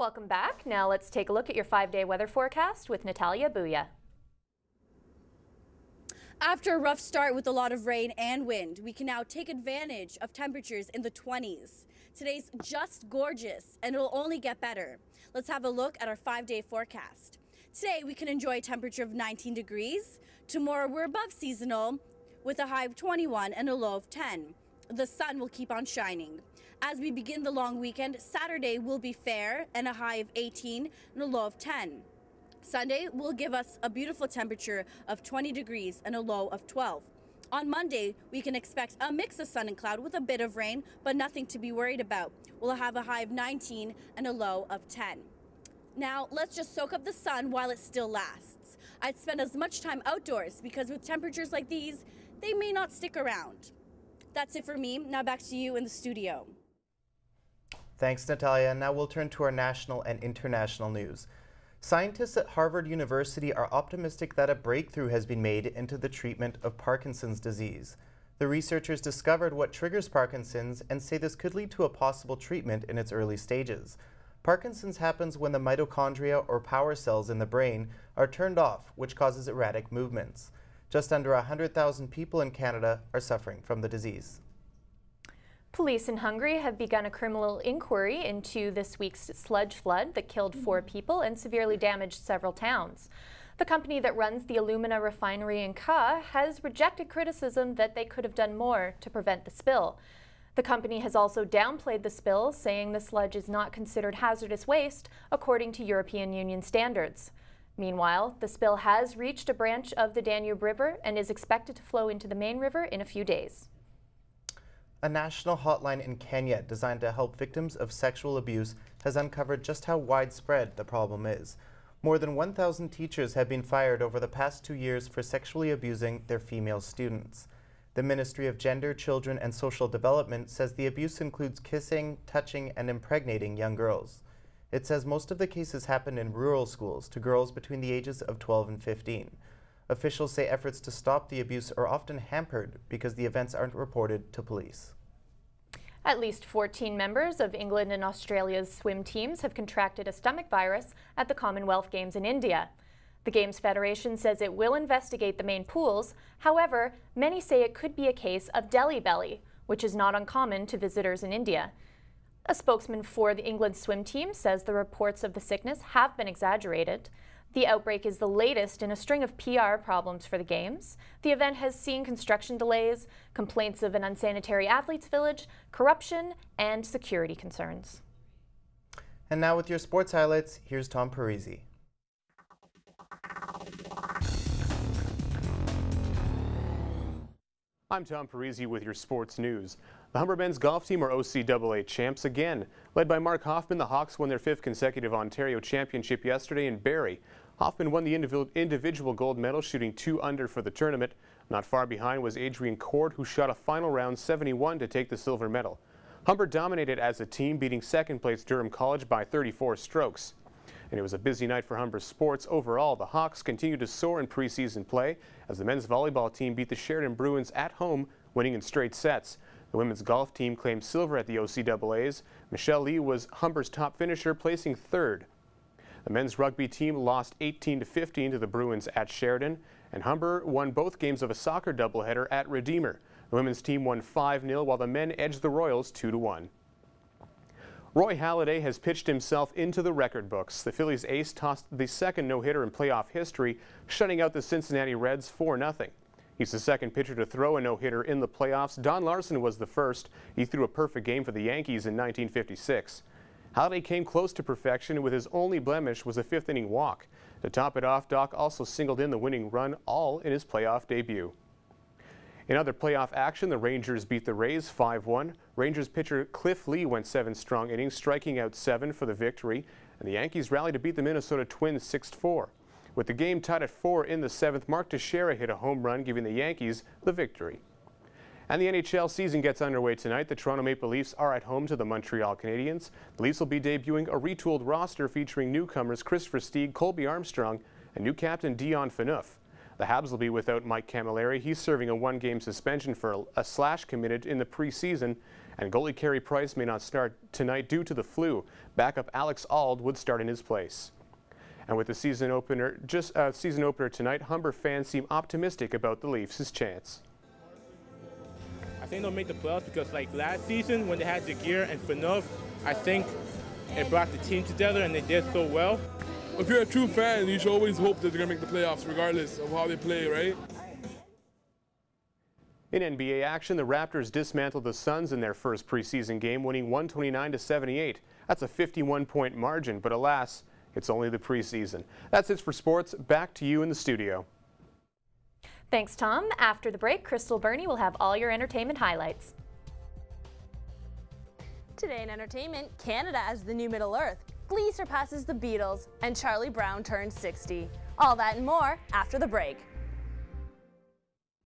Welcome back. Now let's take a look at your 5-day weather forecast with Natalia Booya. After a rough start with a lot of rain and wind, we can now take advantage of temperatures in the 20s. Today's just gorgeous, and it'll only get better. Let's have a look at our 5-day forecast. Today we can enjoy a temperature of 19 degrees. Tomorrow we're above seasonal with a high of 21 and a low of 10. The sun will keep on shining. As we begin the long weekend, Saturday will be fair and a high of 18 and a low of 10. Sunday will give us a beautiful temperature of 20 degrees and a low of 12. On Monday, we can expect a mix of sun and cloud with a bit of rain, but nothing to be worried about. We'll have a high of 19 and a low of 10. Now, let's just soak up the sun while it still lasts. I'd spend as much time outdoors because with temperatures like these, they may not stick around. That's it for me. Now back to you in the studio. Thanks, Natalia. Now we'll turn to our national and international news. Scientists at Harvard University are optimistic that a breakthrough has been made into the treatment of Parkinson's disease. The researchers discovered what triggers Parkinson's and say this could lead to a possible treatment in its early stages. Parkinson's happens when the mitochondria or power cells in the brain are turned off, which causes erratic movements. Just under 100,000 people in Canada are suffering from the disease. Police in Hungary have begun a criminal inquiry into this week's sludge flood that killed 4 people and severely damaged several towns. The company that runs the alumina refinery in Ka has rejected criticism that they could have done more to prevent the spill. The company has also downplayed the spill, saying the sludge is not considered hazardous waste according to European Union standards. Meanwhile, the spill has reached a branch of the Danube River and is expected to flow into the main river in a few days. A national hotline in Kenya designed to help victims of sexual abuse has uncovered just how widespread the problem is. More than 1,000 teachers have been fired over the past 2 years for sexually abusing their female students. The Ministry of Gender, Children and Social Development says the abuse includes kissing, touching and impregnating young girls. It says most of the cases happen in rural schools to girls between the ages of 12 and 15. Officials say efforts to stop the abuse are often hampered because the events aren't reported to police. At least 14 members of England and Australia's swim teams have contracted a stomach virus at the Commonwealth Games in India. The Games Federation says it will investigate the main pools. However, many say it could be a case of Delhi belly, which is not uncommon to visitors in India. A spokesman for the England swim team says the reports of the sickness have been exaggerated. The outbreak is the latest in a string of PR problems for the Games. The event has seen construction delays, complaints of an unsanitary athletes' village, corruption, and security concerns. And now with your sports highlights, here's Tom Parisi. I'm Tom Parisi with your sports news. The Humber men's golf team are OCAA champs again. Led by Mark Hoffman, the Hawks won their 5th consecutive Ontario championship yesterday in Barrie. Hoffman won the individual gold medal, shooting 2 under for the tournament. Not far behind was Adrian Cord, who shot a final round 71 to take the silver medal. Humber dominated as a team, beating second-place Durham College by 34 strokes. And it was a busy night for Humber sports. Overall, the Hawks continue to soar in preseason play as the men's volleyball team beat the Sheridan Bruins at home, winning in straight sets. The women's golf team claimed silver at the OCAAs. Michelle Lee was Humber's top finisher, placing 3rd. The men's rugby team lost 18-15 to the Bruins at Sheridan, and Humber won both games of a soccer doubleheader at Redeemer. The women's team won 5-0, while the men edged the Royals 2-1. Roy Halladay has pitched himself into the record books. The Phillies ace tossed the second no-hitter in playoff history, shutting out the Cincinnati Reds 4-0. He's the second pitcher to throw a no-hitter in the playoffs. Don Larson was the first. He threw a perfect game for the Yankees in 1956. Halladay came close to perfection, with his only blemish was a 5th-inning walk. To top it off, Doc also singled in the winning run, all in his playoff debut. In other playoff action, the Rangers beat the Rays 5-1. Rangers pitcher Cliff Lee went 7 strong innings, striking out 7 for the victory, and the Yankees rallied to beat the Minnesota Twins 6-4. With the game tied at 4 in the 7th, Mark Teixeira hit a home run, giving the Yankees the victory. And the NHL season gets underway tonight. The Toronto Maple Leafs are at home to the Montreal Canadiens. The Leafs will be debuting a retooled roster featuring newcomers Christopher Stieg, Colby Armstrong, and new captain Dion Phaneuf. The Habs will be without Mike Camilleri. He's serving a one-game suspension for a slash committed in the preseason. And goalie Carey Price may not start tonight due to the flu. Backup Alex Auld would start in his place. And with the season opener tonight, Humber fans seem optimistic about the Leafs' chance. I think they'll make the playoffs because, like last season, when they had Jaguar and Fanov, I think it brought the team together and they did so well. If you're a true fan, you should always hope that they're going to make the playoffs regardless of how they play, right? In NBA action, the Raptors dismantled the Suns in their first preseason game, winning 129-78. That's a 51-point margin, but alas, it's only the preseason. That's it for sports. Back to you in the studio. Thanks, Tom. After the break, Crystal Burney will have all your entertainment highlights. Today in entertainment, Canada as the new Middle Earth, Glee surpasses the Beatles, and Charlie Brown turns 60. All that and more after the break.